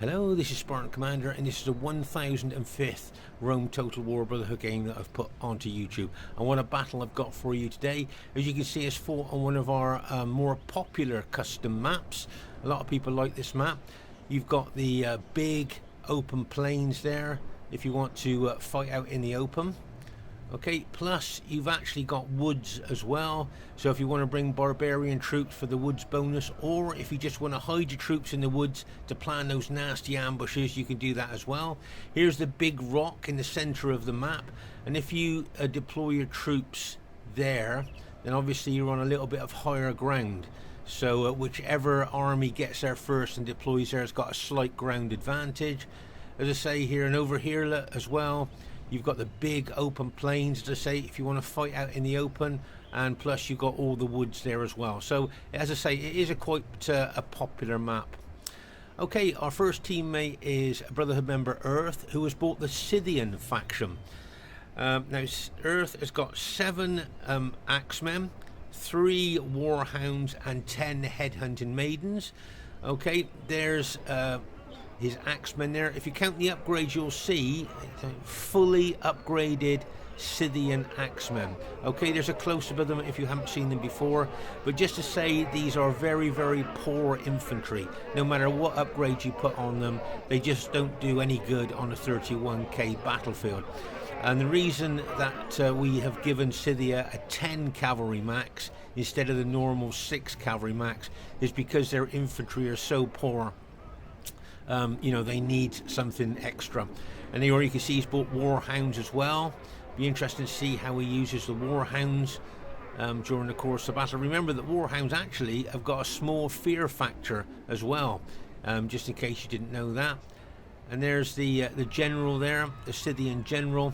Hello, this is Spartan Commander, and this is the 1005th Rome Total War Brotherhood game that I've put onto YouTube. And what a battle I've got for you today. As you can see, it's fought on one of our more popular custom maps. A lot of people like this map. You've got the big open plains there if you want to fight out in the open. Okay, plus you've actually got woods as well, so if you want to bring barbarian troops for the woods bonus, or if you just want to hide your troops in the woods to plan those nasty ambushes, you can do that as well. Here's the big rock in the center of the map, and if you deploy your troops there, then obviously you're on a little bit of higher ground, so whichever army gets there first and deploys there has got a slight ground advantage. As I say here, and over here as well, you've got the big open plains, as I say, if you want to fight out in the open, and plus you've got all the woods there as well. So, as I say, it is a quite a popular map. Okay, our first teammate is a Brotherhood member, Earth, who has bought the Scythian faction. Now, Earth has got 7 axemen, 3 warhounds, and 10 headhunting maidens. Okay, there's his axemen there. If you count the upgrades, you'll see fully upgraded Scythian axemen. Okay, there's a close-up of them if you haven't seen them before, but just to say, these are very, very poor infantry. No matter what upgrades you put on them, they just don't do any good on a 31k battlefield. And the reason that we have given Scythia a 10 cavalry max instead of the normal 6 cavalry max is because their infantry are so poor. You know, they need something extra. And here you can see he's bought warhounds as well. Be interesting to see how he uses the warhounds during the course of battle. Remember that warhounds actually have got a small fear factor as well, just in case you didn't know that. And there's the general there, the Scythian general.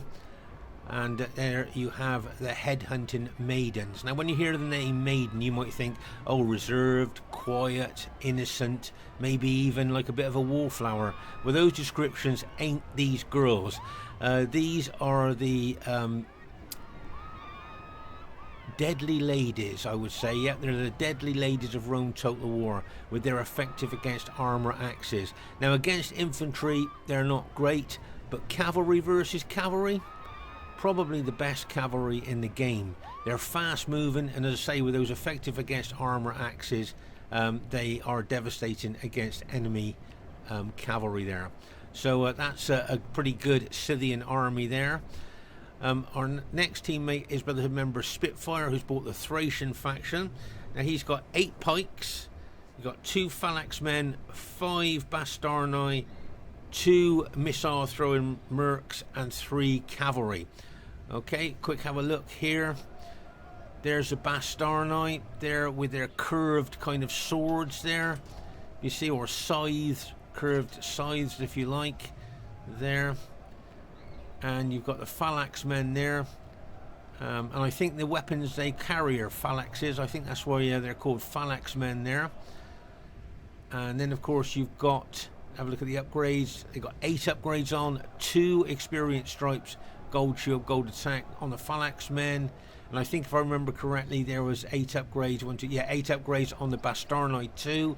And there you have the headhunting maidens. Now, when you hear the name maiden, you might think, oh, reserved, quiet, innocent, maybe even like a bit of a wallflower. Well, those descriptions ain't these girls. These are the deadly ladies, I would say. Yep, they're the deadly ladies of Rome Total War, with their effective against armor axes. Now, against infantry, they're not great, but cavalry versus cavalry, probably the best cavalry in the game. They're fast moving, and as I say, with those effective against armor axes, they are devastating against enemy cavalry there. So that's a pretty good Scythian army there. Our next teammate is Brotherhood member Spitfyr, who's bought the Thracian faction. Now he's got 8 pikes, he's got 2 phalanx men, 5 bastarnae, 2 missile throwing mercs, and 3 cavalry. Okay, quick have a look here. There's a bastarnae there with their curved kind of swords there, you see, or scythes, curved scythes if you like, there. And you've got the phalanx men there, and I think the weapons they carry are phalanxes. I think that's why they're called phalanx men there. And then of course you've got, have a look at the upgrades. They've got 8 upgrades on, 2 experience stripes, gold shield, gold attack on the phalanx men, and I think if I remember correctly there was 8 upgrades, 8 upgrades on the bastarnae too.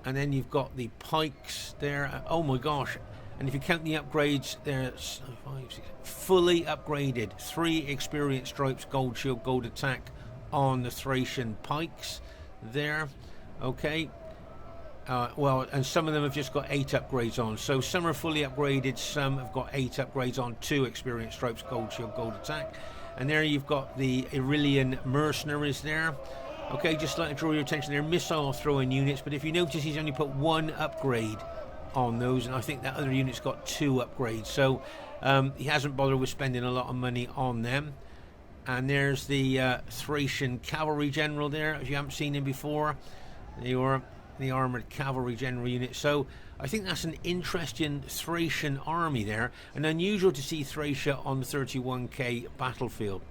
And then you've got the pikes there. Oh my gosh, and if you count the upgrades, there's 5, 6, fully upgraded, 3 experience stripes, gold shield, gold attack on the Thracian pikes there. Okay, well, and some of them have just got 8 upgrades on, so some are fully upgraded, some have got 8 upgrades on, 2 experience stripes, gold shield, gold attack. And there you've got the Aurelian mercenaries there. Okay, just like to draw your attention, they're missile throwing units, but if you notice he's only put 1 upgrade on those, and I think that other unit's got 2 upgrades, so he hasn't bothered with spending a lot of money on them. And there's the Thracian cavalry general there, if you haven't seen him before. The armoured cavalry general unit. So I think that's an interesting Thracian army there, and unusual to see Thracia on the 31k battlefield.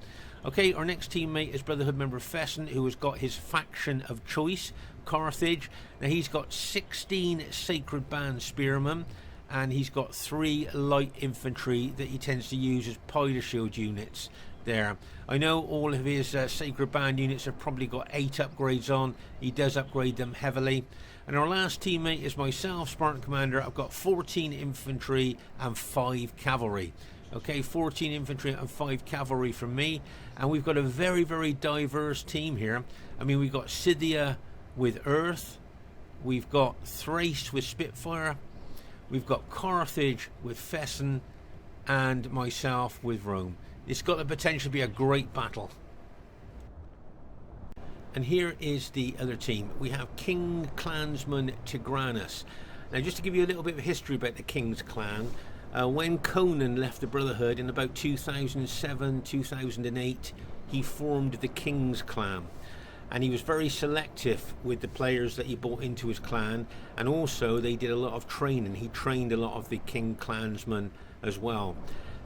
Okay, our next teammate is Brotherhood member Fesen, who has got his faction of choice, Carthage. Now he's got 16 Sacred Band spearmen, and he's got 3 light infantry that he tends to use as pilot shield units there. I know all of his Sacred Band units have probably got 8 upgrades on. He does upgrade them heavily. And our last teammate is myself, Spartan Commander. I've got 14 infantry and 5 cavalry. Okay, 14 infantry and 5 cavalry from me. And we've got a very, very diverse team here. I mean, we've got Scythia with Earth. We've got Thrace with Spitfyr. We've got Carthage with Fesen. And myself with Rome. It's got the potential to be a great battle. And here is the other team. We have King Clansman Tigranus. Now, just to give you a little bit of history about the King's Clan, when Conan left the Brotherhood in about 2007, 2008, he formed the King's Clan. And he was very selective with the players that he brought into his clan. And also, they did a lot of training. He trained a lot of the King Clansmen as well.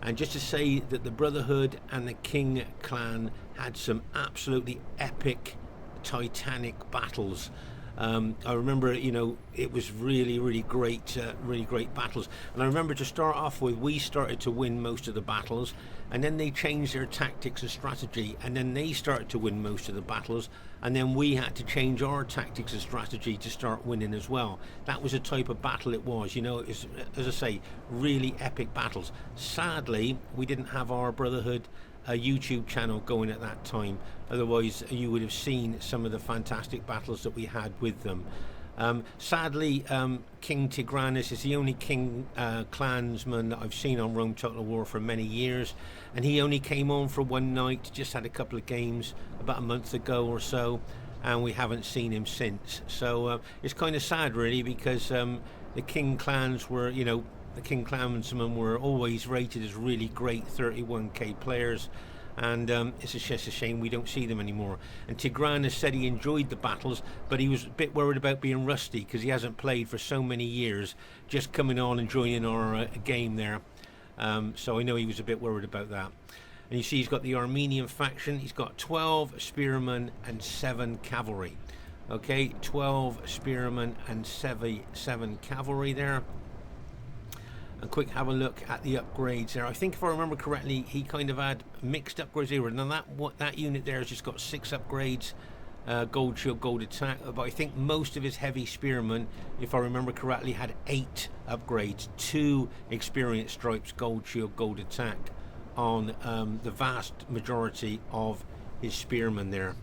And just to say that the Brotherhood and the King Clan had some absolutely epic, titanic battles. I remember, you know, it was really great battles. And I remember to start off with, we started to win most of the battles, and then they changed their tactics and strategy, and then they started to win most of the battles, and then we had to change our tactics and strategy to start winning as well. That was a type of battle it was, you know. It was, as I say, really epic battles. Sadly, we didn't have our Brotherhood YouTube channel going at that time, otherwise you would have seen some of the fantastic battles that we had with them. Sadly, King Tigranus is the only King Clansman that I've seen on Rome Total War for many years, and he only came on for one night, just had a couple of games about a month ago or so, and we haven't seen him since. So it's kind of sad really, because the King Clans were, you know, the King Clansmen were always rated as really great 31k players, and it's just a shame we don't see them anymore. And Tigranus said he enjoyed the battles, but he was a bit worried about being rusty because he hasn't played for so many years, just coming on and joining our game there. So I know he was a bit worried about that. And you see he's got the Armenian faction. He's got 12 spearmen and 7 cavalry. Okay, 12 spearmen and 7 cavalry there. And quick have a look at the upgrades there. I think if I remember correctly, he kind of had mixed upgrades here. And that unit there has just got 6 upgrades, gold shield, gold attack. But I think most of his heavy spearmen, if I remember correctly, had 8 upgrades, 2 experience stripes, gold shield, gold attack on the vast majority of his spearmen there.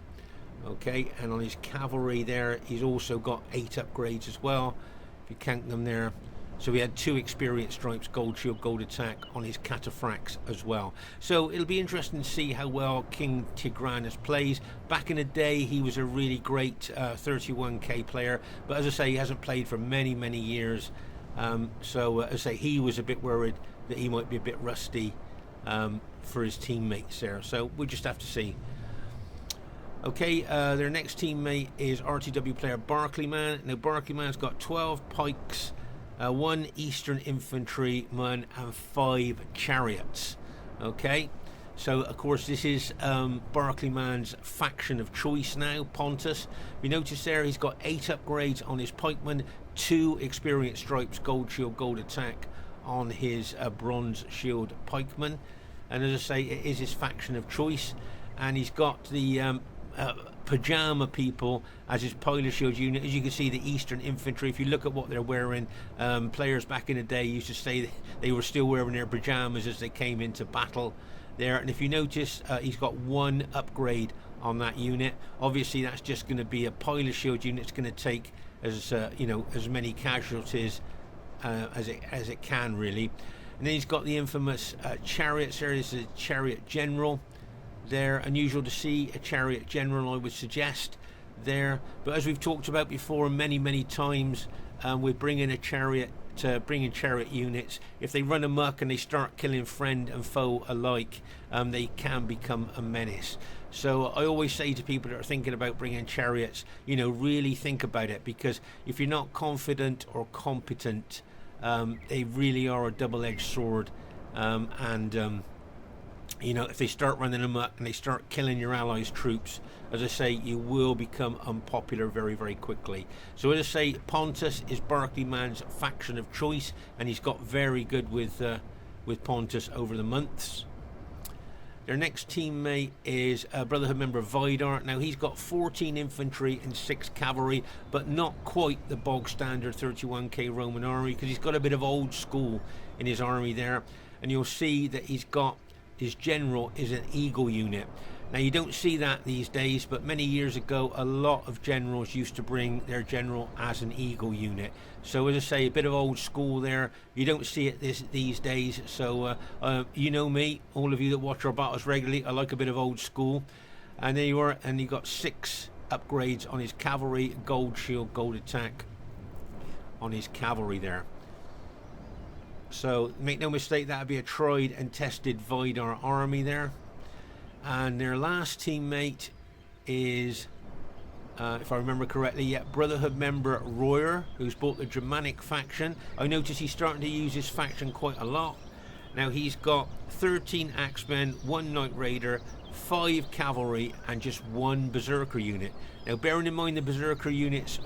Okay, and on his cavalry there, he's also got 8 upgrades as well, if you count them there. So we had 2 experience stripes, gold shield, gold attack on his cataphracts as well. So it'll be interesting to see how well King Tigranus plays. Back in the day, he was a really great 31k player, but as I say, he hasn't played for many years. So as I say, he was a bit worried that he might be a bit rusty for his teammates there. So we'll just have to see. Okay, their next teammate is RTW player Barclayman. Now Barclayman's got 12 pikes, 1 Eastern infantryman and 5 chariots. Okay, so of course this is Barclayman's faction of choice now, Pontus. We notice there he's got 8 upgrades on his pikeman, 2 experience stripes, gold shield, gold attack on his bronze shield pikeman. And as I say, it is his faction of choice, and he's got the pajama people as his pilot shield unit. As you can see, the Eastern infantry, if you look at what they're wearing, players back in the day used to say they were still wearing their pajamas as they came into battle there. And if you notice, he's got 1 upgrade on that unit. Obviously that's just going to be a pilot shield unit. It's going to take as you know, as many casualties as it can really. And then he's got the infamous chariots. There is a chariot general. They're unusual to see a chariot general, I would suggest there, but as we've talked about before many times, we're bringing chariot units. If they run amok and they start killing friend and foe alike, they can become a menace. So I always say to people that are thinking about bringing chariots, you know, really think about it, because if you're not confident or competent, they really are a double-edged sword, you know, if they start running amok and they start killing your allies' troops, as I say, you will become unpopular very quickly. So as I say, Pontus is Barclayman's faction of choice, and he's got very good with Pontus over the months. Their next teammate is Brotherhood member Vidar. Now he's got 14 infantry and 6 cavalry, but not quite the bog standard 31k Roman army, because he's got a bit of old school in his army there. And you'll see that he's got his general is an eagle unit. Now you don't see that these days, but many years ago a lot of generals used to bring their general as an eagle unit. So as I say, a bit of old school there. You don't see it these days. So you know me, all of you that watch our battles regularly, I like a bit of old school. And there you are, and you got 6 upgrades on his cavalry, gold shield, gold attack on his cavalry there. So make no mistake, that would be a tried and tested Vidar army there. And their last teammate is, if I remember correctly, yeah, Brotherhood member Royer, who's bought the Germanic faction. I notice he's starting to use his faction quite a lot. Now he's got 13 axemen, 1 Knight Raider, 5 cavalry, and just 1 berserker unit. Now bearing in mind the berserker units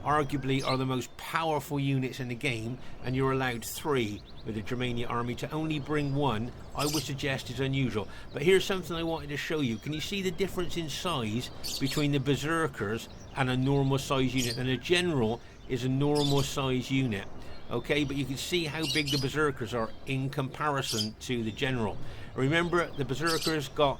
arguably are the most powerful units in the game, and you're allowed 3 with the Germania army. To only bring 1, I would suggest, is unusual. But here's something I wanted to show you. Can you see the difference in size between the berserkers and a normal size unit? And a general is a normal size unit. Okay, but you can see how big the berserkers are in comparison to the general. Remember, the berserkers got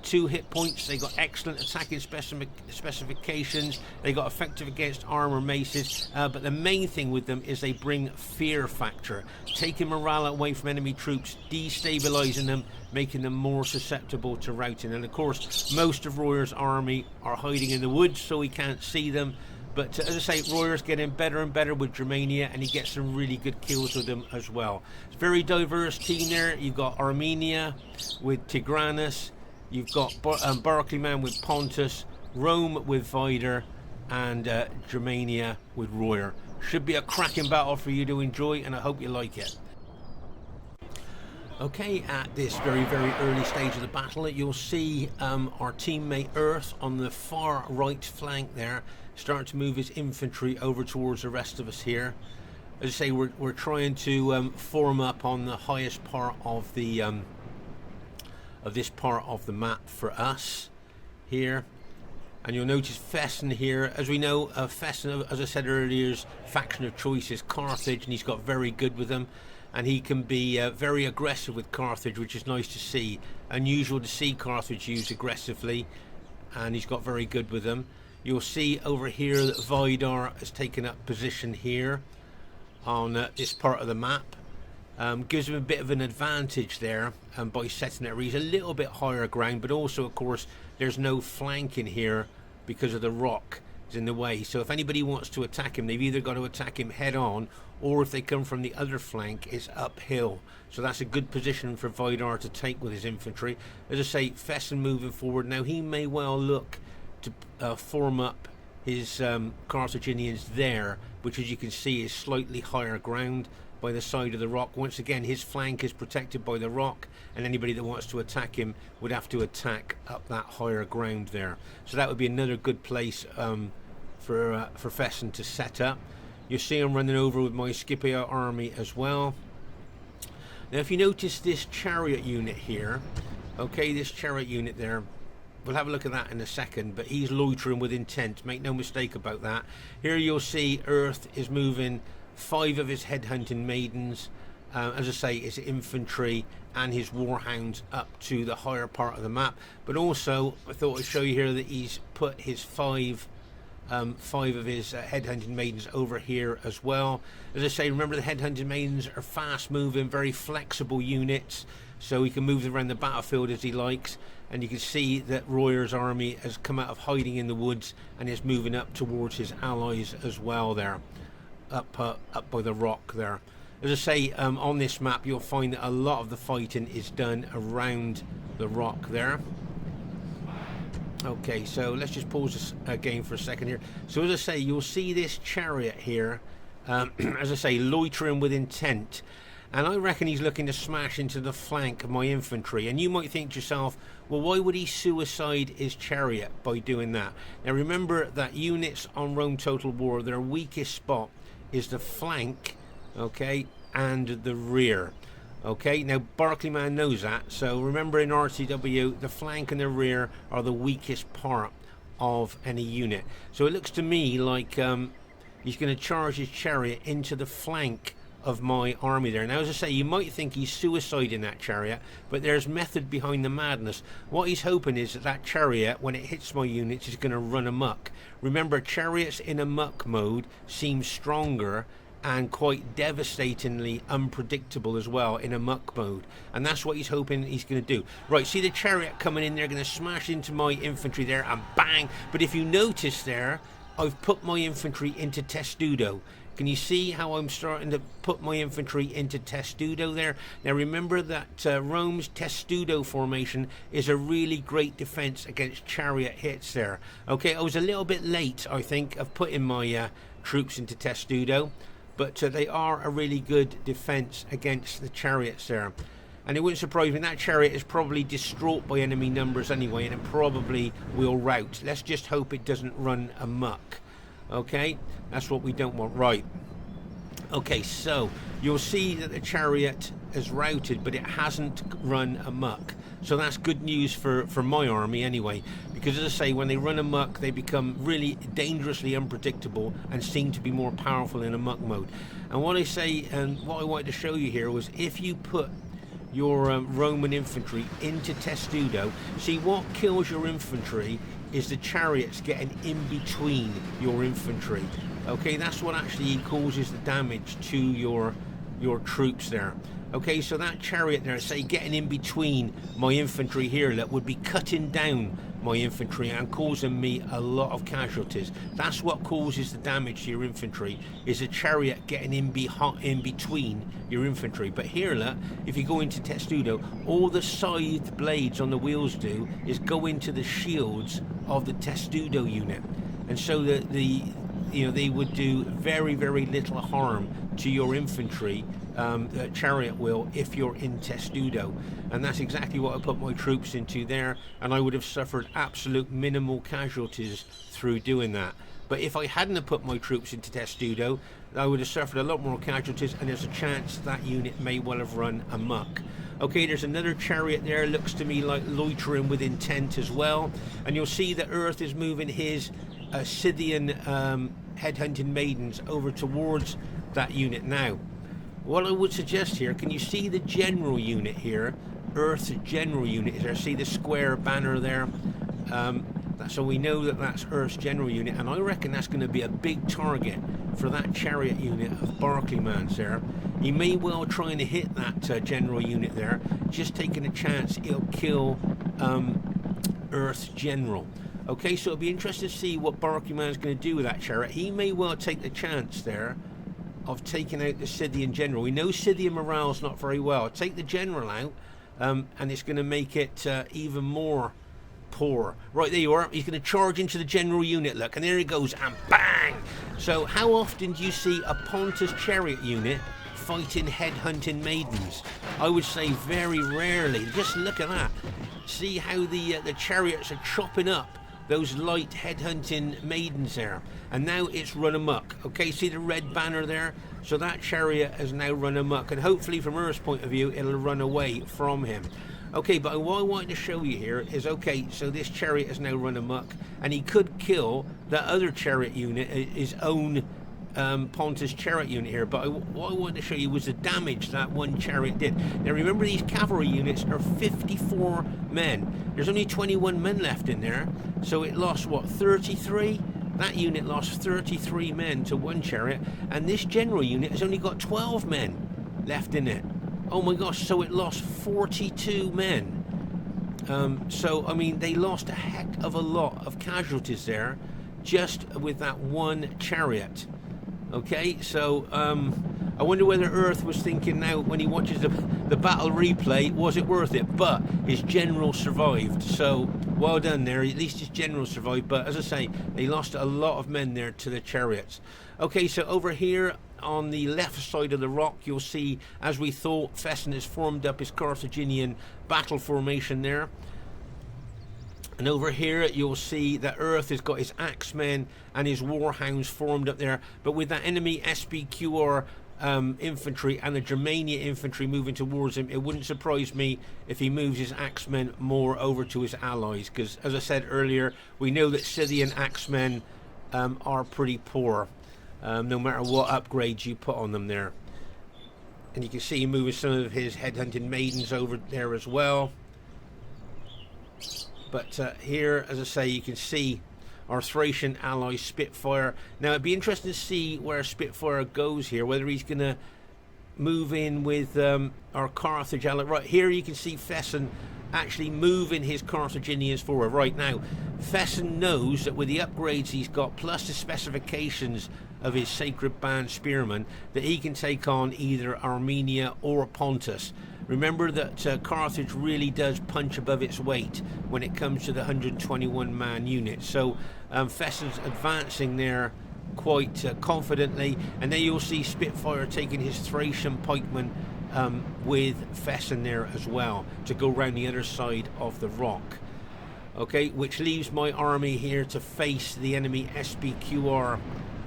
2 hit points. They got excellent attacking specifications. They got effective against armor maces. But the main thing with them is they bring fear factor, taking morale away from enemy troops, destabilizing them, making them more susceptible to routing. And of course, most of Royer's army are hiding in the woods, so we can't see them. But as I say, Royer's getting better and better with Germania, and he gets some really good kills with them as well. It's a very diverse team there. You've got Armenia with Tigranus. You've got Barclayman with Pontus, Rome with Vidar, and Germania with Royer. Should be a cracking battle for you to enjoy, and I hope you like it. Okay, at this very, very early stage of the battle, you'll see our teammate Earth on the far right flank there, starting to move his infantry over towards the rest of us here. As I say, we're trying to form up on the highest part of the of this part of the map for us here. And you'll notice Fesen here. As we know, Fesen, as I said earlier, his faction of choice is Carthage, and he's got very good with them. And he can be very aggressive with Carthage, which is nice to see. Unusual to see Carthage used aggressively, and he's got very good with them. You'll see over here that Vidar has taken up position here on this part of the map. Gives him a bit of an advantage there by setting it where he's a little bit higher ground, but also, of course, there's no flanking here because of the rock is in the way. So if anybody wants to attack him, they've either got to attack him head on, or if they come from the other flank, it's uphill. So that's a good position for Vidar to take with his infantry. As I say, Fesen moving forward. Now he may well look to form up his Carthaginians there, which, as you can see, is slightly higher ground by the side of the rock. Once again, his flank is protected by the rock, and anybody that wants to attack him would have to attack up that higher ground there. So that would be another good place for Fesen to set up. You see I'm running over with my Scythia army as well. Now if you notice this chariot unit here, okay, this chariot unit there, we'll have a look at that in a second, but he's loitering with intent, make no mistake about that. Here you'll see Earth is moving 5 of his headhunting maidens, as I say, his infantry and his warhounds up to the higher part of the map. But also, I thought I'd show you here that he's put his 5 of his headhunting maidens over here as well. As I say, remember the headhunting maidens are fast moving, very flexible units, so he can move around the battlefield as he likes. And you can see that Royer's army has come out of hiding in the woods and is moving up towards his allies as well there, up by the rock there. As I say, on this map you'll find that a lot of the fighting is done around the rock there. Okay, so let's just pause this game for a second here. So as I say, you'll see this chariot here, as I say, loitering with intent. And I reckon he's looking to smash into the flank of my infantry. And you might think to yourself, well, why would he suicide his chariot by doing that? Now remember that units on Rome Total War, their weakest spot is the flank, okay, and the rear. Okay, now Barclayman knows that, so remember in RTW, the flank and the rear are the weakest part of any unit. So it looks to me like he's going to charge his chariot into the flank of my army there. Now, as I say, you might think he's suiciding that chariot, but there's method behind the madness. What he's hoping is that that chariot, when it hits my units, is going to run amok. Remember, chariots in amok mode seem stronger and quite devastatingly unpredictable as well in amok mode, and that's what he's hoping he's going to do. Right, see the chariot coming in there, going to smash into my infantry there, and bang. But if you notice there, I've put my infantry into testudo. Can you see how I'm starting to put my infantry into testudo there? Now remember that Rome's testudo formation is a really great defense against chariot hits there. Okay, I was a little bit late, I think, of putting my troops into testudo, but they are a really good defense against the chariots there. And it wouldn't surprise me, that chariot is probably distraught by enemy numbers anyway, and it probably will rout. Let's just hope it doesn't run amok. Okay, that's what we don't want. Right, okay, so you'll see that the chariot has routed, but it hasn't run amok. So that's good news for my army anyway, because as I say, when they run amok, they become really dangerously unpredictable and seem to be more powerful in amok mode. And what I say, and what I wanted to show you here, was if you put your Roman infantry into testudo, see what kills your infantry is the chariots getting in between your infantry. Okay, that's what actually causes the damage to your troops there. Okay, so that chariot there, say getting in between my infantry here, that would be cutting down my infantry and causing me a lot of casualties. That's what causes the damage to your infantry, is a chariot getting in between your infantry. But here, look, if you go into testudo, all the scythed blades on the wheels do is go into the shields of the testudo unit, and so they would do very, very little harm to your infantry chariot will if you're in testudo. And that's exactly what I put my troops into there, and I would have suffered absolute minimal casualties through doing that. But if I hadn't have put my troops into testudo, I would have suffered a lot more casualties, and there's a chance that unit may well have run amok. Okay, there's another chariot there, looks to me like loitering with intent as well, and you'll see that Earth is moving his Scythian headhunting maidens over towards that unit now. What I would suggest here, can you see the general unit here? Earth's general unit is there. See the square banner there? So we know that that's Earth's general unit, and I reckon that's going to be a big target for that chariot unit of Barclayman's there. He may well try to hit that general unit there, just taking a chance it'll kill Earth's general. Okay, so it'll be interesting to see what Barclayman's going to do with that chariot. He may well take the chance there of taking out the Scythian general. We know Scythian morale's not very well. Take the general out, and it's going to make it even more poor. Right, there you are. He's going to charge into the general unit, look, and there he goes, and bang! So how often do you see a Pontus chariot unit fighting headhunting maidens? I would say very rarely. Just look at that. See how the chariots are chopping up those light headhunting maidens there, and now it's run amok. Okay, see the red banner there? So that chariot has now run amok, and hopefully from Earth's point of view it'll run away from him. Okay, but what I wanted to show you here is, okay, so this chariot has now run amok, and he could kill that other chariot unit, his own Pontus chariot unit here, but what I wanted to show you was the damage that one chariot did. Now remember, these cavalry units are 54 men. There's only 21 men left in there, so it lost, what, 33? That unit lost 33 men to one chariot, and this general unit has only got 12 men left in it. Oh my gosh, so it lost 42 men. So, I mean, they lost a heck of a lot of casualties there just with that one chariot. Okay, so I wonder whether Earth was thinking now when he watches the battle replay, was it worth it? But his general survived, so well done there. At least his general survived, but as I say, they lost a lot of men there to the chariots. Okay, so over here on the left side of the rock, you'll see, as we thought, Fesen has formed up his Carthaginian battle formation there. And over here you'll see that Earth has got his axemen and his warhounds formed up there, but with that enemy SPQR infantry and the Germania infantry moving towards him, it wouldn't surprise me if he moves his axemen more over to his allies, because as I said earlier, we know that Scythian axemen are pretty poor, no matter what upgrades you put on them there. And you can see him moving some of his headhunting maidens over there as well. But here, as I say, you can see our Thracian ally Spitfyr. Now it'd be interesting to see where Spitfyr goes here, whether he's going to move in with our Carthage ally. Right here you can see Fesen actually moving his Carthaginians forward. Right now, Fesen knows that with the upgrades he's got, plus the specifications of his Sacred Band Spearmen, that he can take on either Armenia or Pontus. Remember that Carthage really does punch above its weight when it comes to the 121-man unit. So Fesen's advancing there quite confidently, and then you'll see Spitfyr taking his Thracian pikemen with Fesen there as well to go round the other side of the rock. Okay, which leaves my army here to face the enemy SBQR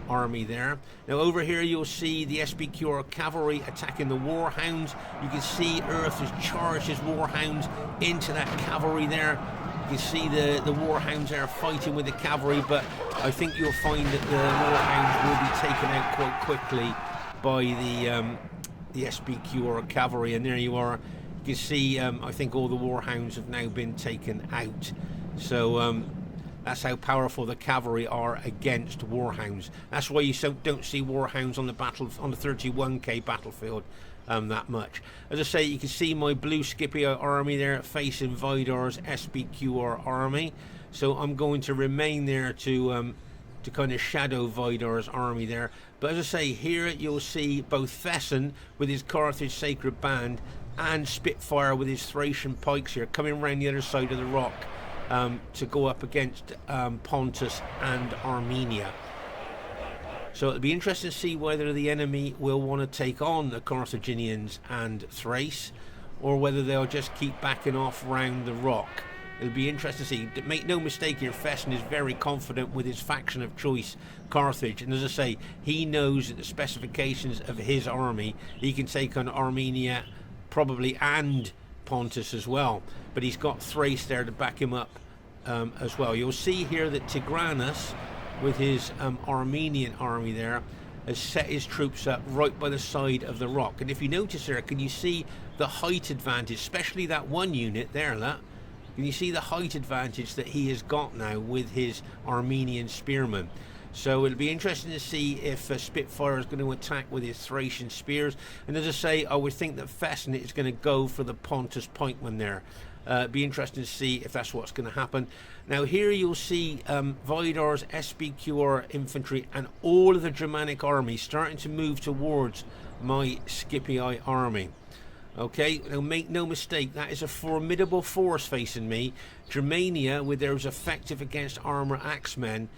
army there. Now over here you'll see the SBQR cavalry attacking the warhounds. You can see Earth has charged his warhounds into that cavalry there. You can see the warhounds are fighting with the cavalry, but I think you'll find that the warhounds will be taken out quite quickly by the SBQR cavalry. And there you are. You can see I think all the warhounds have now been taken out. So that's how powerful the cavalry are against warhounds. That's why you don't see warhounds on the 31k battlefield that much. As I say, you can see my blue Scythia army there facing Vidar's SBQR army. So I'm going to remain there to kind of shadow Vidar's army there. But as I say, here you'll see both Fesen with his Carthage Sacred Band and Spitfyr with his Thracian pikes here coming around the other side of the rock. To go up against Pontus and Armenia. So it'll be interesting to see whether the enemy will want to take on the Carthaginians and Thrace, or whether they'll just keep backing off round the rock. It'll be interesting to see. Make no mistake here, Fesen is very confident with his faction of choice, Carthage, and as I say, he knows that the specifications of his army, he can take on Armenia probably and Pontus as well, but he's got Thrace there to back him up as well. You'll see here that Tigranus with his Armenian army there has set his troops up right by the side of the rock, and if you notice there, can you see the height advantage, especially that one unit there, look. Can you see the height advantage that he has got now with his Armenian spearmen? So it'll be interesting to see if Spitfyr is going to attack with his Thracian spears. And as I say, I would think that Fesen is going to go for the Pontus pikeman there. It'd be interesting to see if that's what's going to happen. Now here you'll see Vidar's SBQR infantry and all of the Germanic army starting to move towards my Scythia army. Okay, now make no mistake, that is a formidable force facing me. Germania, with their effective against armour axemen,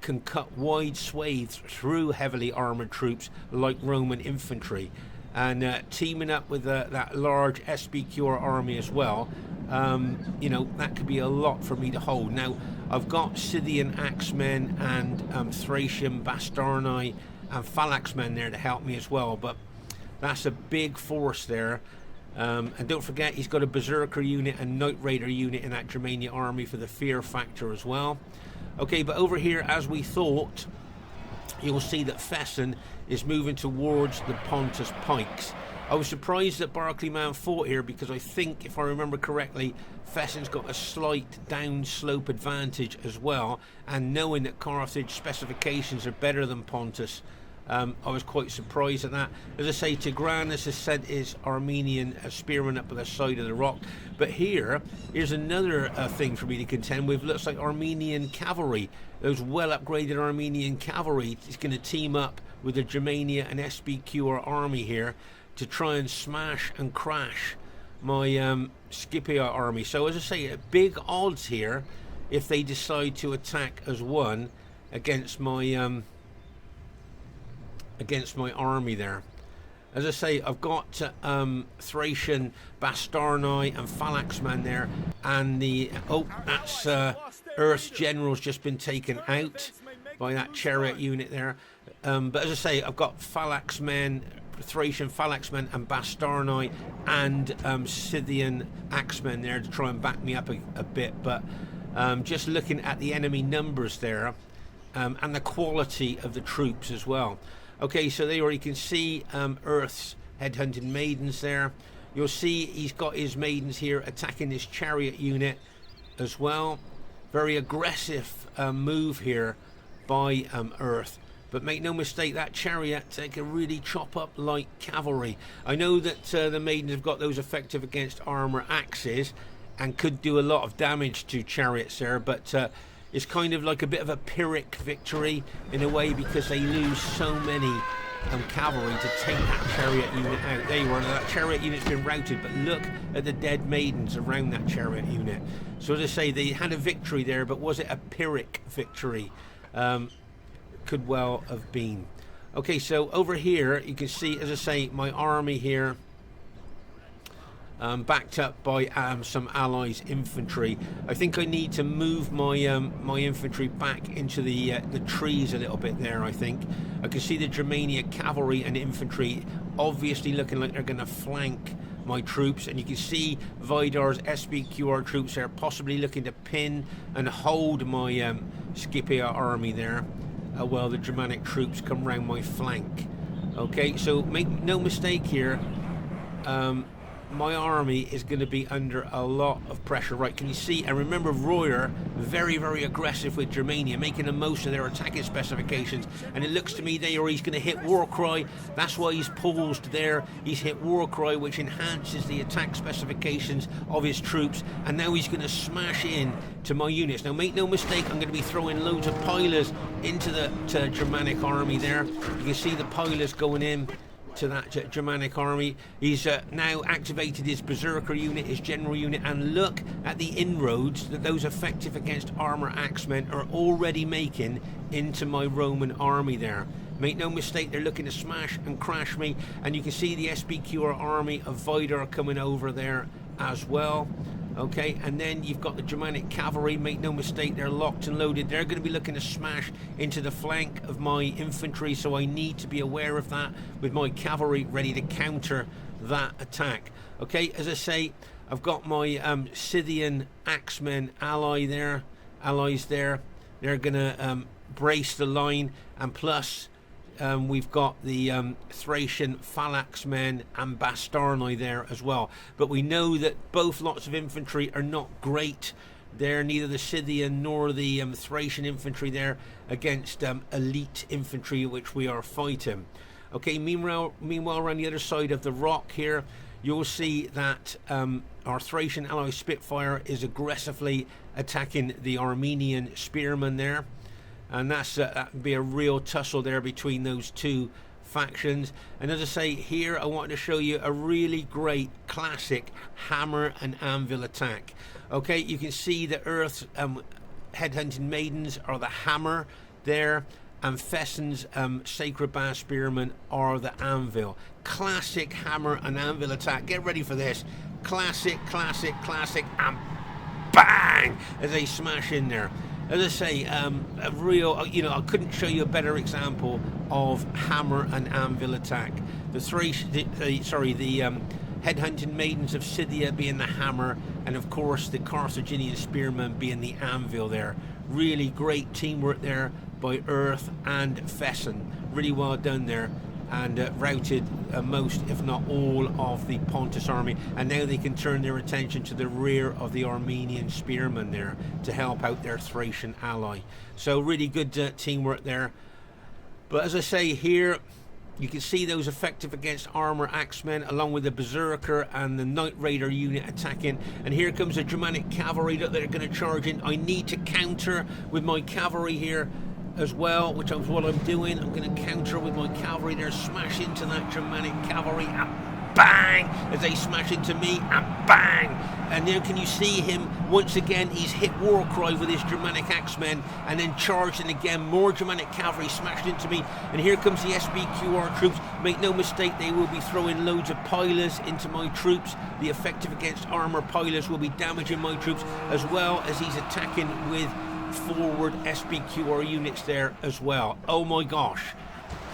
can cut wide swathes through heavily armoured troops like Roman infantry. And teaming up with that large SBQR army as well, you know, that could be a lot for me to hold. Now, I've got Scythian axemen and Thracian bastarnae and phalanxmen there to help me as well, but that's a big force there. And don't forget, he's got a Berserker unit and Night Raider unit in that Germania army for the fear factor as well. Okay, but over here, as we thought, you'll see that Fesen is moving towards the Pontus pikes. I was surprised that Barclayman fought here because I think, if I remember correctly, Fesen's got a slight downslope advantage as well, and knowing that Carthage specifications are better than Pontus, I was quite surprised at that. As I say, Tigranus has sent his Armenian spearmen up at the side of the rock. But here's another thing for me to contend with. Looks like Armenian cavalry. Those well-upgraded Armenian cavalry is going to team up with the Germania and SBQR army here to try and smash and crash my Scythia army. So as I say, big odds here if they decide to attack as one against my army there. As I say, I've got Thracian bastarnae and phalanxman there, and that's Earth's general's just been taken out by that chariot unit there. But as I say, I've got phalanxmen Thracian phalanxmen and Bastarni and Scythian axemen there to try and back me up a bit, but just looking at the enemy numbers there and the quality of the troops as well. Okay, so there you can see Earth's headhunting maidens there. You'll see he's got his maidens here attacking this chariot unit as well. Very aggressive move here by Earth. But make no mistake, that chariot, they can really chop up like cavalry. I know that the maidens have got those effective against armor axes and could do a lot of damage to chariots there, but it's kind of like a bit of a Pyrrhic victory in a way, because they lose so many cavalry to take that chariot unit out. There you are, that chariot unit's been routed, but look at the dead maidens around that chariot unit. So as I say, they had a victory there, but was it a Pyrrhic victory? Could well have been. Okay, so over here you can see, as I say, my army here backed up by some allies infantry. I think I need to move my my infantry back into the trees a little bit there. I think I can see the Germania cavalry and infantry obviously looking like they're going to flank my troops, and you can see Vidar's SBQR troops are possibly looking to pin and hold my Scythia army there. Well, the Germanic troops come round my flank. Okay, so make no mistake here, my army is going to be under a lot of pressure. Right, can you see? And remember, Royer, very, very aggressive with Germania, making the most of their attacking specifications. And it looks to me there he's going to hit Warcry. That's why he's paused there. He's hit Warcry, which enhances the attack specifications of his troops. And now he's going to smash in to my units. Now, make no mistake, I'm going to be throwing loads of pilers into the Germanic army there. You can see the pilers going in to that Germanic army. He's now activated his berserker unit, his general unit, and look at the inroads that those effective against armor axemen are already making into my Roman army there. Make no mistake, they're looking to smash and crash me, and you can see the SBQR army of Vidar coming over there as well. Okay, and then you've got the Germanic cavalry. Make no mistake, they're locked and loaded. They're going to be looking to smash into the flank of my infantry, so I need to be aware of that with my cavalry ready to counter that attack. Okay, as I say, I've got my Scythian axemen allies there. They're going to brace the line, and plus we've got the Thracian phalanxmen and Bastarni there as well. But we know that both lots of infantry are not great there, neither the Scythian nor the Thracian infantry there against elite infantry which we are fighting. Okay, meanwhile around the other side of the rock here, you'll see that our Thracian ally Spitfyr is aggressively attacking the Armenian spearmen there. And that would be a real tussle there between those two factions. And as I say, here I wanted to show you a really great classic hammer and anvil attack. Okay, you can see the Earth's headhunting maidens are the hammer there, and Fesen's sacred bass spearmen are the anvil. Classic hammer and anvil attack. Get ready for this. Classic, and bang! As they smash in there. As I say, a real, I couldn't show you a better example of hammer and anvil attack. The headhunting maidens of Scythia being the hammer, and of course the Carthaginian spearmen being the anvil there. Really great teamwork there by Earth and Fesen. Really well done there. And routed most, if not all, of the Pontus army, and now they can turn their attention to the rear of the Armenian spearmen there to help out their Thracian ally. So really good teamwork there. But as I say, here you can see those effective against armor axemen, along with the berserker and the Knight Raider unit attacking. And here comes the Germanic cavalry that they're going to charge in. I need to counter with my cavalry here as well, which is what I'm doing. I'm going to counter with my cavalry there, smash into that Germanic cavalry, and bang, as they smash into me, and bang. And now can you see him once again? He's hit Warcry with his Germanic axemen, and then charged in again, more Germanic cavalry smashed into me. And here comes the SBQR troops. Make no mistake, they will be throwing loads of pilers into my troops. The effective against armor pilers will be damaging my troops, as well as he's attacking with forward SBQR units there as well. Oh my gosh,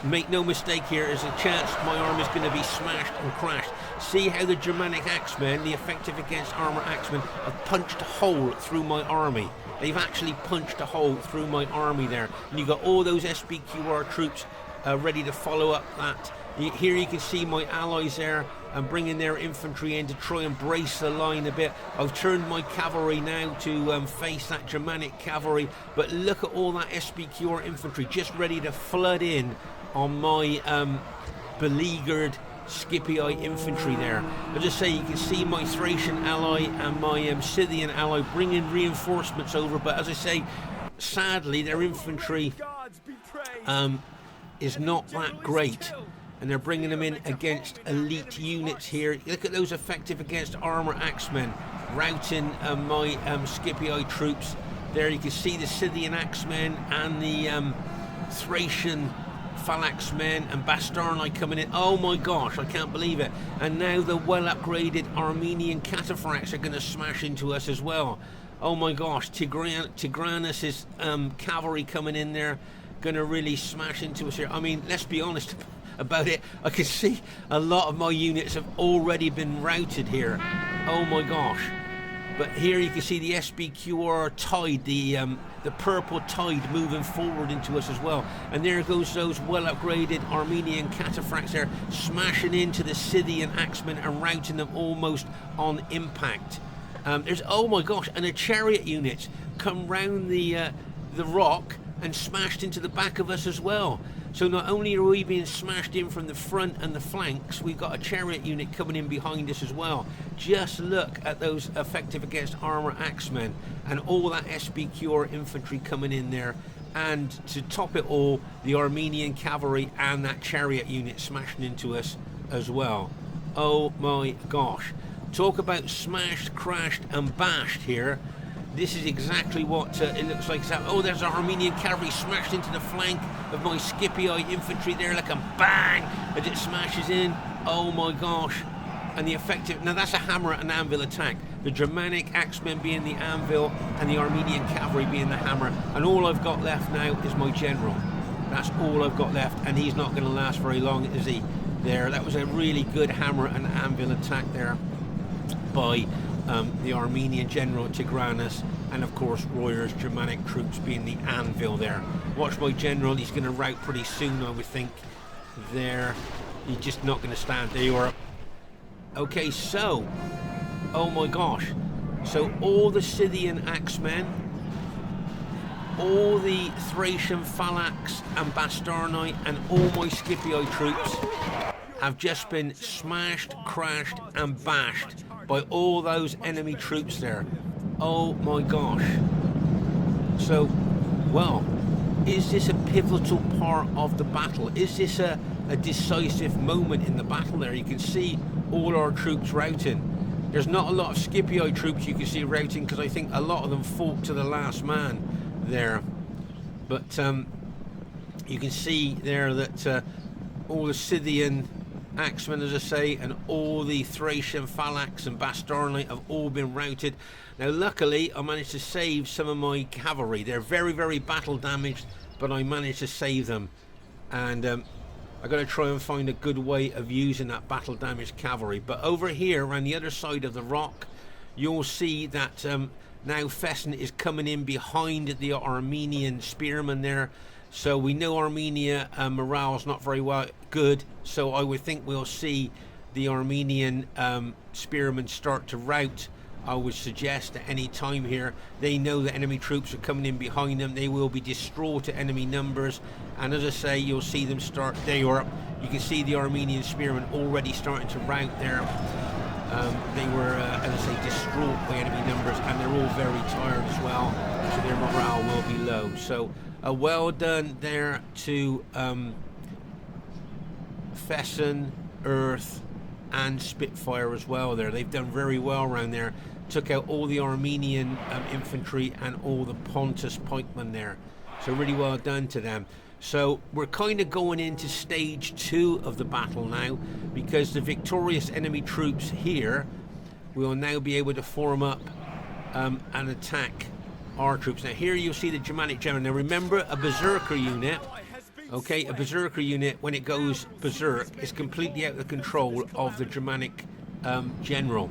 make no mistake here, there's a chance my army is going to be smashed and crashed. See how the Germanic axemen, the effective against armor axemen, have punched a hole through my army. They've actually punched a hole through my army there. And you've got all those SBQR troops ready to follow up that. Here you can see my allies there and bringing their infantry in to try and brace the line a bit. I've turned my cavalry now to face that Germanic cavalry, but look at all that SBQR infantry just ready to flood in on my beleaguered Scipii infantry there. I'll just say you can see my Thracian ally and my Scythian ally bringing reinforcements over, but as I say, sadly their infantry is not that great, and they're bringing them in against elite units here. Look at those effective against armor axemen routing my Scipii troops. There you can see the Scythian axemen and the Thracian phalanx men and Bastarni coming in. Oh my gosh, I can't believe it. And now the well upgraded Armenian cataphracts are going to smash into us as well. Oh my gosh, Tigranus' cavalry coming in there, going to really smash into us here. I mean, let's be honest about it, I can see a lot of my units have already been routed here. Oh my gosh. But here you can see the SBQR tide, the purple tide moving forward into us as well. And there goes those well-upgraded Armenian cataphracts there, smashing into the Scythian axemen and routing them almost on impact. There's, oh my gosh, and the chariot units come round the rock and smashed into the back of us as well. So not only are we being smashed in from the front and the flanks, we've got a chariot unit coming in behind us as well. Just look at those effective against armor axemen and all that SBQR infantry coming in there. And to top it all, the Armenian cavalry and that chariot unit smashing into us as well. Oh my gosh. Talk about smashed, crashed and bashed here. This is exactly what it looks like. Oh, there's our Armenian cavalry smashed into the flank of my Scipii infantry there, like a bang, as it smashes in. Oh my gosh. And the effective, now that's a hammer and anvil attack. The Germanic axemen being the anvil and the Armenian cavalry being the hammer. And all I've got left now is my general. That's all I've got left, and he's not going to last very long, is he? There, that was a really good hammer and anvil attack there by the Armenian general Tigranus, and of course Royer's Germanic troops being the anvil there. Watch my general, he's going to rout pretty soon, I would think. There, he's just not going to stand. There you are. Okay, so, oh my gosh, so all the Scythian axemen, all the Thracian phalanx and Bastarni, and all my Scipii troops have just been smashed, crashed and bashed by all those enemy troops there. Oh my gosh. So, well, is this a pivotal part of the battle? Is this a decisive moment in the battle there? You can see all our troops routing. There's not a lot of Scipii troops you can see routing, because I think a lot of them fought to the last man there. But you can see there that all the Scythian axemen, as I say, and all the Thracian phalanx and Bastarni have all been routed. Now luckily I managed to save some of my cavalry. They're very, very battle damaged, but I managed to save them. And I've got to try and find a good way of using that battle damaged cavalry. But over here around the other side of the rock, you'll see that now Fesen is coming in behind the Armenian spearmen there. So we know Armenia morale's not very good, so I would think we'll see the Armenian spearmen start to rout. I would suggest at any time here. They know that enemy troops are coming in behind them. They will be distraught at enemy numbers, and as I say, you'll see them start. There you are. You can see the Armenian spearmen already starting to rout there. They were, as I say, distraught by enemy numbers, and they're all very tired as well, so their morale will be low. So well done there to Fesen, Earth and Spitfyr as well there. They've done very well around there. Took out all the Armenian infantry and all the Pontus pikemen there. So really well done to them. So we're kind of going into stage 2 of the battle now, because the victorious enemy troops here will now be able to form up and attack our troops. Now here you'll see the Germanic general. Now remember, a berserker unit Okay, a berserker unit, when it goes berserk, is completely out of the control of the Germanic general.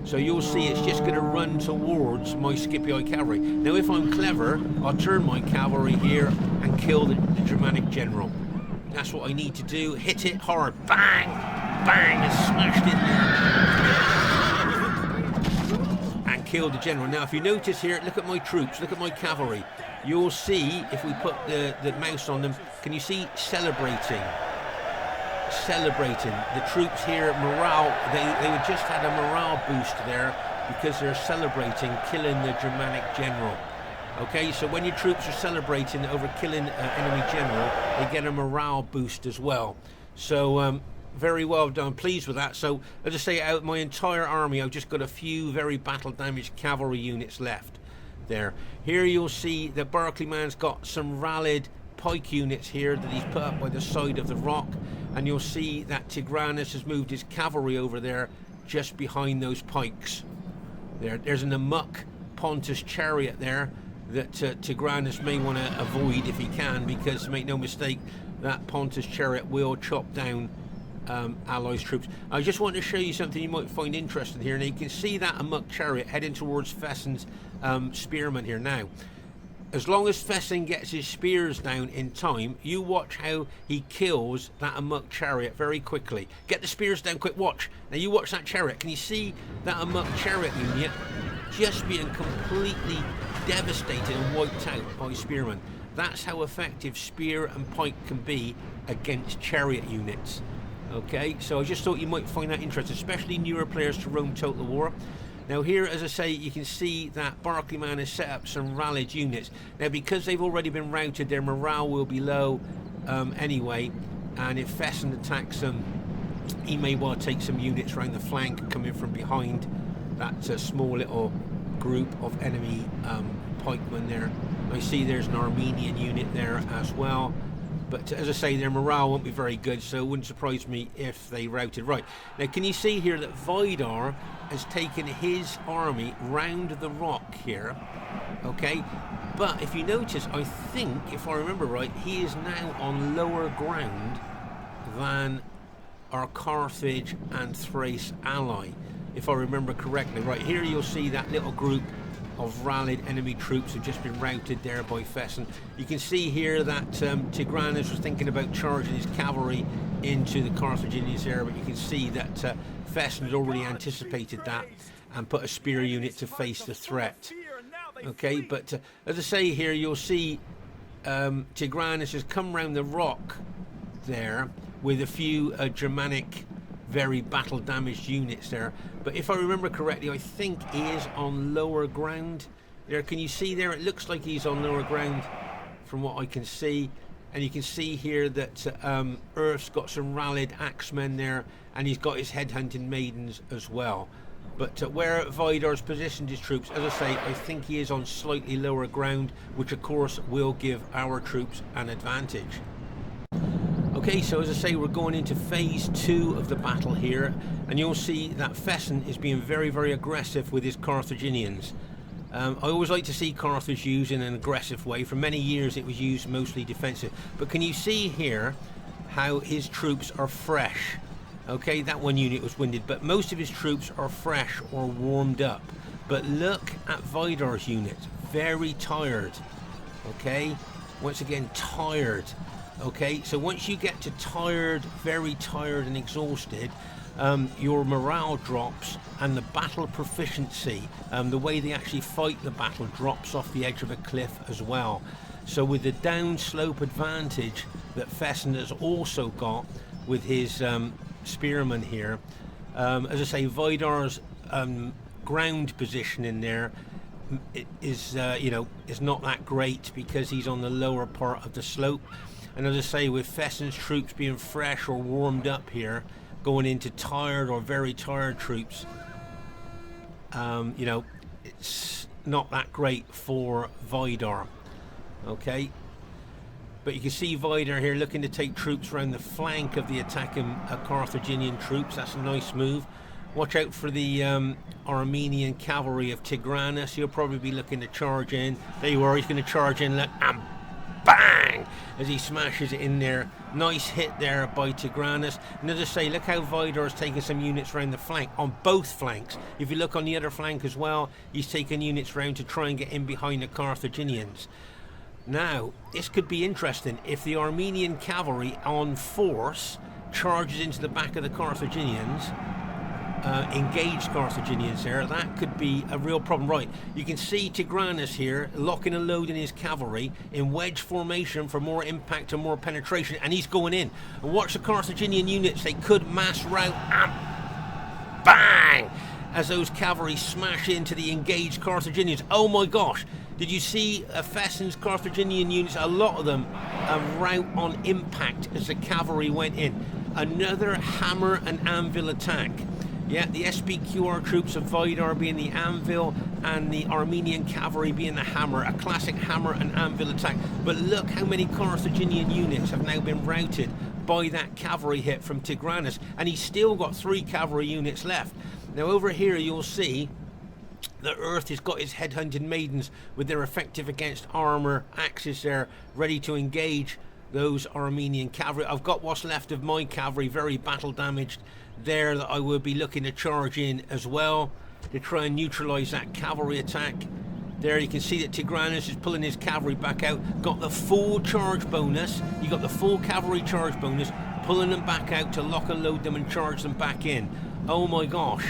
So you'll see it's just going to run towards my Scipii cavalry. Now if I'm clever, I'll turn my cavalry here and kill the Germanic general. That's what I need to do. Hit it hard. Bang! Bang! And smashed in there. And killed the general. Now if you notice here, look at my troops, look at my cavalry. You'll see, if we put the mouse on them, can you see celebrating? Celebrating. The troops here, morale, they just had a morale boost there because they're celebrating killing the Germanic general. Okay, so when your troops are celebrating over killing enemy general, they get a morale boost as well. So very well done, pleased with that. So as I say, out of my entire army, I've just got a few very battle damaged cavalry units left there. Here you'll see that Barclayman's got some rallied pike units here that he's put up by the side of the rock, and you'll see that Tigranus has moved his cavalry over there just behind those pikes. There's an amok Pontus chariot there that Tigranus may want to avoid if he can, because make no mistake, that Pontus chariot will chop down Allies troops. I just want to show you something you might find interesting here. Now you can see that amok chariot heading towards Fesen's spearmen here. Now as long as Fesen gets his spears down in time, you watch how he kills that amok chariot very quickly. Get the spears down quick, watch. Now you watch that chariot. Can you see that amok chariot unit just being completely devastated and wiped out by spearmen? That's how effective spear and pike can be against chariot units. Okay, so I just thought you might find that interesting, especially newer players to Rome Total War. Now here, as I say, you can see that Barclayman has set up some rallied units. Now because they've already been routed, their morale will be low anyway, and if Fesen attacks them, he may well take some units around the flank and come in from behind that small little group of enemy pikemen there. I see there's an Armenian unit there as well. But as I say, their morale won't be very good, so it wouldn't surprise me if they routed. Right, now can you see here that Vidar has taken his army round the rock here, okay? But if you notice, I think, if I remember right, he is now on lower ground than our Carthage and Thrace ally, if I remember correctly. Right, here you'll see that little group of rallied enemy troops have just been routed there by Fesen. You can see here that Tigranus was thinking about charging his cavalry into the Carthaginians there, but you can see that Fesen had already anticipated that and put a spear unit to face the threat. Okay, but as I say here, you'll see Tigranus has come round the rock there with a few Germanic very battle damaged units there, but if I remember correctly, I think he is on lower ground there. Can you see there? It looks like he's on lower ground from what I can see, and you can see here that Earth's got some rallied axemen there, and he's got his headhunting maidens as well. But where Vidar's positioned his troops, as I say, I think he is on slightly lower ground, which of course will give our troops an advantage. Okay, so as I say, we're going into phase 2 of the battle here, and you'll see that Fesen is being very, very aggressive with his Carthaginians. I always like to see Carthage used in an aggressive way. For many years it was used mostly defensive. But can you see here how his troops are fresh? Okay, that one unit was winded, but most of his troops are fresh or warmed up. But look at Vidar's unit, very tired. Okay, once again, tired. Okay, so once you get to tired, very tired and exhausted, your morale drops, and the battle proficiency, the way they actually fight the battle, drops off the edge of a cliff as well. So with the downslope advantage that Fesen has also got with his spearmen here, as I say, Vidar's ground position in there is is not that great because he's on the lower part of the slope. And as I say, with Fesen's troops being fresh or warmed up here, going into tired or very tired troops, it's not that great for Vidar. Okay, but you can see Vidar here looking to take troops around the flank of the attacking Carthaginian troops. That's a nice move. Watch out for the Armenian cavalry of Tigranus. He'll probably be looking to charge in. There you are, he's going to charge in. Look, bang, as he smashes it in there. Nice hit there by Tigranus. And as I say, look how Vidar's taking some units around the flank, on both flanks. If you look on the other flank as well, he's taking units round to try and get in behind the Carthaginians. Now, this could be interesting. If the Armenian cavalry on force charges into the back of the Carthaginians, engaged Carthaginians there, that could be a real problem. Right, you can see Tigranus here locking and loading his cavalry in wedge formation for more impact and more penetration, and he's going in. And watch the Carthaginian units, they could mass rout and bang, as those cavalry smash into the engaged Carthaginians. Oh my gosh, did you see Fesen's Carthaginian units? A lot of them rout on impact as the cavalry went in. Another hammer and anvil attack. Yeah, the SPQR troops of Vidar being the anvil and the Armenian cavalry being the hammer. A classic hammer and anvil attack. But look how many Carthaginian units have now been routed by that cavalry hit from Tigranus. And he's still got 3 cavalry units left. Now over here you'll see that Earth has got his headhunted maidens with their effective against armour axes there, ready to engage those Armenian cavalry. I've got what's left of my cavalry, very battle damaged there, that I will be looking to charge in as well to try and neutralise that cavalry attack. There you can see that Tigranus is pulling his cavalry back out, got the full charge bonus. You got the full cavalry charge bonus, pulling them back out to lock and load them and charge them back in. Oh my gosh.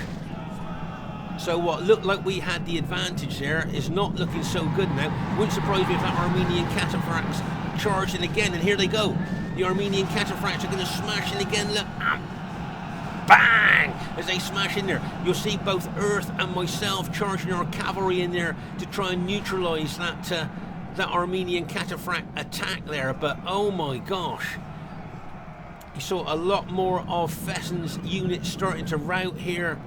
So what looked like we had the advantage there is not looking so good now. Wouldn't surprise me if that Armenian cataphracts charged in again, and here they go. The Armenian cataphracts are going to smash in again. Look, bang, as they smash in there. You'll see both Earth and myself charging our cavalry in there to try and neutralise that Armenian cataphract attack there. But oh my gosh, you saw a lot more of Fesen's units starting to rout here.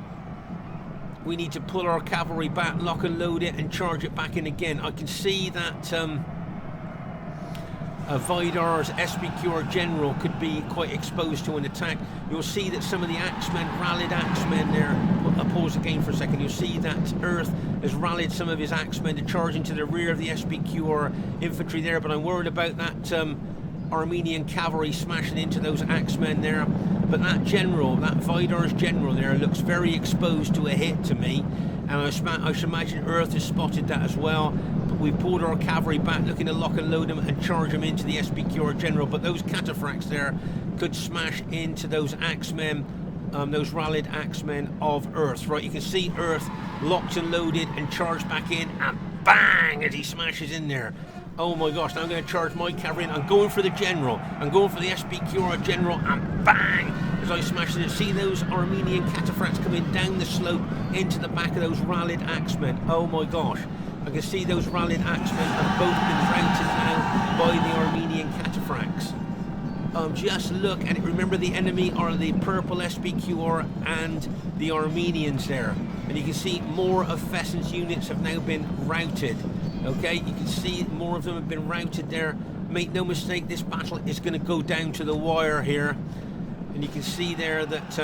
We need to pull our cavalry back, lock and load it, and charge it back in again. I can see that Vidar's SPQR general could be quite exposed to an attack. You'll see that some of the axemen, rallied axemen there, I'll pause again for a second. You'll see that Earth has rallied some of his axemen to charge into the rear of the SPQR infantry there, but I'm worried about that Armenian cavalry smashing into those axemen there. But that general, that Vidar's general there, looks very exposed to a hit to me, and I should imagine Earth has spotted that as well. But we've pulled our cavalry back, looking to lock and load them and charge them into the SPQR general. But those cataphracts there could smash into those axemen, those rallied axemen of Earth. Right, you can see Earth locked and loaded and charged back in, and bang, as he smashes in there. Oh my gosh, now I'm going to charge my cavalry in. I'm going for the general. I'm going for the SPQR general, and bang, as I smash it. See those Armenian cataphracts coming down the slope into the back of those rallied axemen. Oh my gosh. I can see those rallied axemen have both been routed now by the Armenian cataphracts. Just look at it. Remember, the enemy are the purple SPQR and the Armenians there. And you can see more of Fesen's units have now been routed. Okay, you can see more of them have been routed there. Make no mistake, this battle is going to go down to the wire here. And you can see there that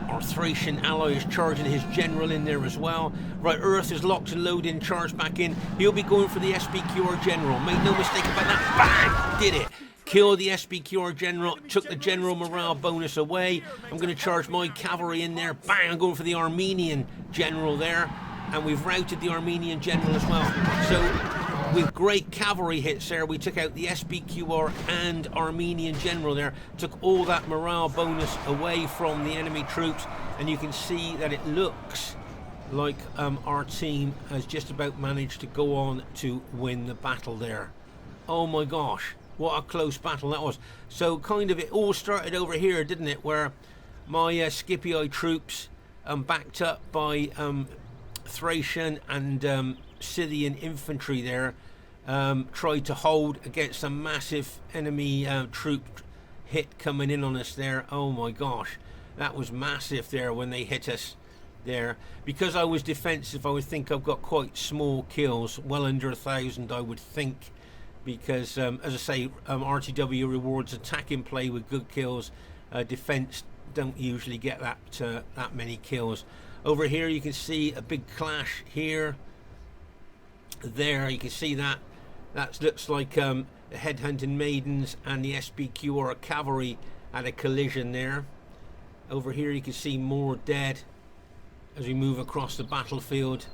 our Thracian ally is charging his general in there as well. Right, Earth is locked and loaded and charged back in. He'll be going for the SPQR general. Make no mistake about that. Bang! Did it. Kill the SPQR general, took the general morale bonus away. I'm going to charge my cavalry in there. Bang! I'm going for the Armenian general there. And we've routed the Armenian general as well. So with great cavalry hits there, we took out the SPQR and Armenian general there, took all that morale bonus away from the enemy troops, and you can see that it looks like our team has just about managed to go on to win the battle there. Oh my gosh, what a close battle that was. So kind of it all started over here, didn't it, where my Scipii troops backed up by Thracian and Scythian infantry there tried to hold against a massive enemy troop hit coming in on us there. Oh my gosh, that was massive there when they hit us there. Because I was defensive, I would think I've got quite small kills, well under 1,000 I would think, because as I say, RTW rewards attacking play with good kills. Defense don't usually get that many kills. Over here you can see a big clash here. There you can see that looks like The headhunting maidens and the SBQ or cavalry had a collision there. Over here you can see more dead as we move across the battlefield.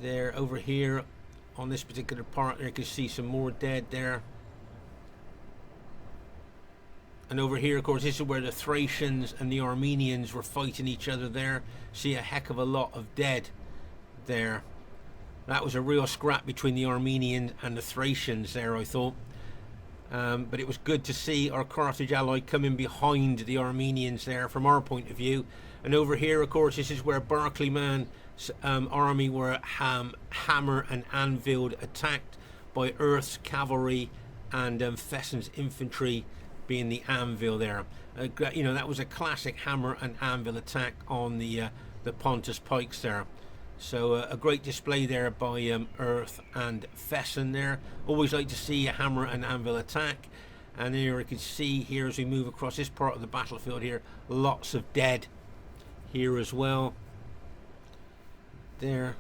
There, over here on this particular part there you can see some more dead there. And over here, of course, this is where the Thracians and the Armenians were fighting each other there. See a heck of a lot of dead there. That was a real scrap between the Armenians and the Thracians there, I thought. But it was good to see our Carthage ally coming behind the Armenians there from our point of view. And over here, of course, this is where Barclayman's army were Hammer and Anvil attacked by Earth's cavalry and Fesen's infantry being the anvil there. You know, that was a classic Hammer and Anvil attack on the Pontus pikes there. So a great display there by Earth and Fesen there. Always like to see a Hammer and Anvil attack. And here you can see here as we move across this part of the battlefield here, lots of dead here as well. There.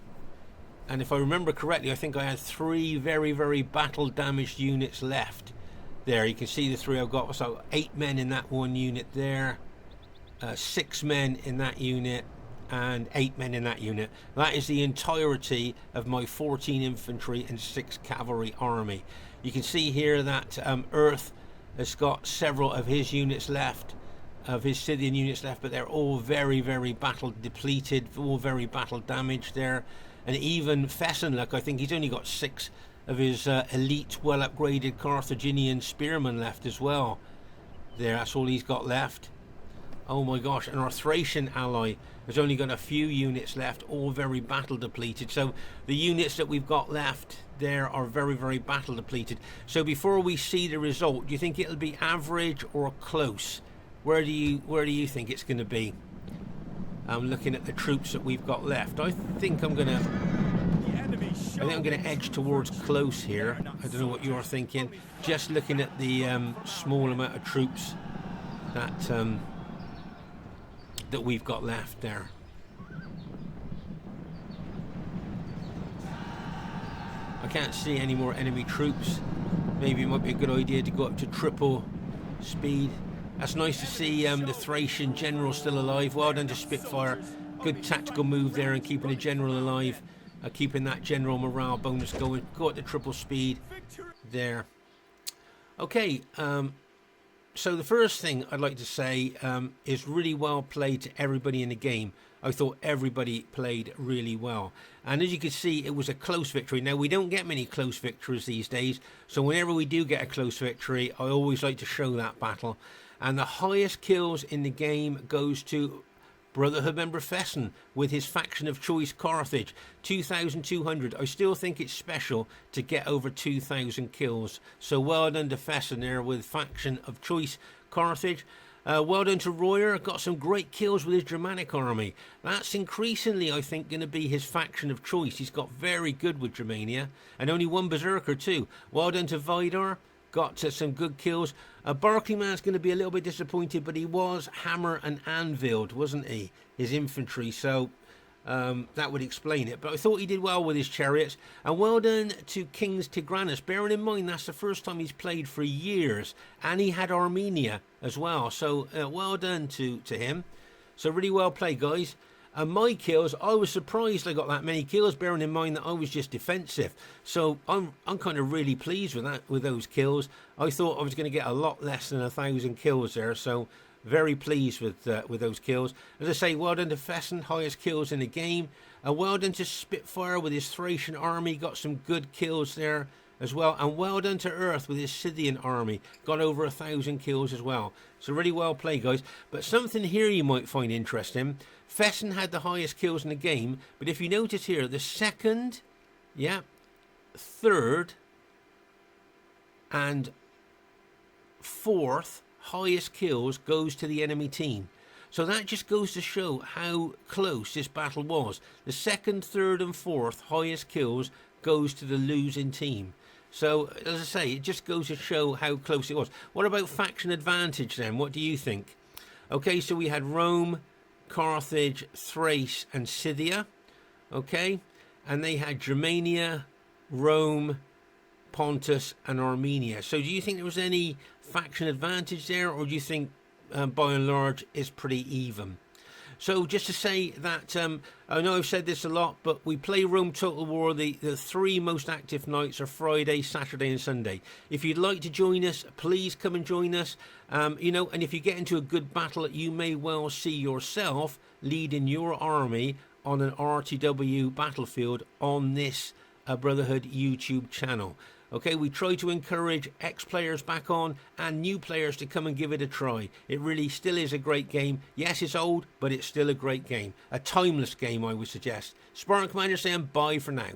And if I remember correctly, I think I had 3 very, very battle damaged units left. There, you can see the 3 I've got. So 8 men in that one unit there, 6 men in that unit, and 8 men in that unit. That is the entirety of my 14 infantry and 6 cavalry army. You can see here that Earth has got several of his units left, of his Scythian units left, but they're all very, very battle depleted, all very battle damaged there. And even Fesen, look, I think he's only got 6 of his elite, well upgraded Carthaginian spearmen left as well. There, that's all he's got left. Oh my gosh, and our Thracian ally has only got a few units left, all very battle depleted. So the units that we've got left there are very, very battle depleted. So before we see the result, do you think it'll be average or close? Where do you think it's going to be? I'm looking at the troops that we've got left. I think I'm going to edge towards close here. I don't know what you're thinking. Just looking at the small amount of troops that that we've got left there. I can't see any more enemy troops. Maybe it might be a good idea to go up to triple speed. That's nice to see the Thracian general still alive. Well done to Spitfyr. Good tactical move there and keeping the general alive. Keeping that general morale bonus going. Go at the triple speed there. Okay, so the first thing I'd like to say is really well played to everybody in the game. I thought everybody played really well. And as you can see, it was a close victory. Now, we don't get many close victories these days. So whenever we do get a close victory, I always like to show that battle. And the highest kills in the game goes to Brotherhood member Fesen with his faction of choice Carthage, 2,200. I still think it's special to get over 2,000 kills. So well done to Fesen there with faction of choice Carthage. Well done to Royer, got some great kills with his Germanic army. That's increasingly, I think, going to be his faction of choice. He's got very good with Germania, and only one Berserker too. Well done to Vidar, got some good kills. Barclayman's going to be a little bit disappointed, but he was Hammer and Anvil, wasn't he? His infantry, so that would explain it. But I thought he did well with his chariots. And well done to King's Tigranus, bearing in mind that's the first time he's played for years, and he had Armenia as well. So well done to him. So really well played, guys. And my kills, I was surprised I got that many kills, bearing in mind that I was just defensive. So I'm kind of really pleased with that, with those kills. I thought I was going to get a lot less than 1,000 kills there, so very pleased with those kills. As I say, well done to Fesen, highest kills in the game. Well done to Spitfyr with his Thracian army, got some good kills there as well. And well done to Earth with his Scythian army, got over 1,000 kills as well. So really well played, guys. But something here you might find interesting. Fesen had the highest kills in the game, but if you notice here, the second, third, and fourth highest kills goes to the enemy team. So that just goes to show how close this battle was. The second, third, and fourth highest kills goes to the losing team. So, as I say, it just goes to show how close it was. What about faction advantage then? What do you think? Okay, so we had Rome, Carthage, Thrace, and Scythia. Okay, and they had Germania, Rome, Pontus and Armenia. So do you think there was any faction advantage there, or do you think by and large it's pretty even? So just to say that, I know I've said this a lot, but we play Rome Total War. The 3 most active nights are Friday, Saturday and Sunday. If you'd like to join us, please come and join us. You know, and if you get into a good battle, you may well see yourself leading your army on an RTW battlefield on this Brotherhood YouTube channel. Okay, we try to encourage ex-players back on and new players to come and give it a try. It really still is a great game. Yes, it's old, but it's still a great game. A timeless game, I would suggest. Spartan Commander saying bye for now.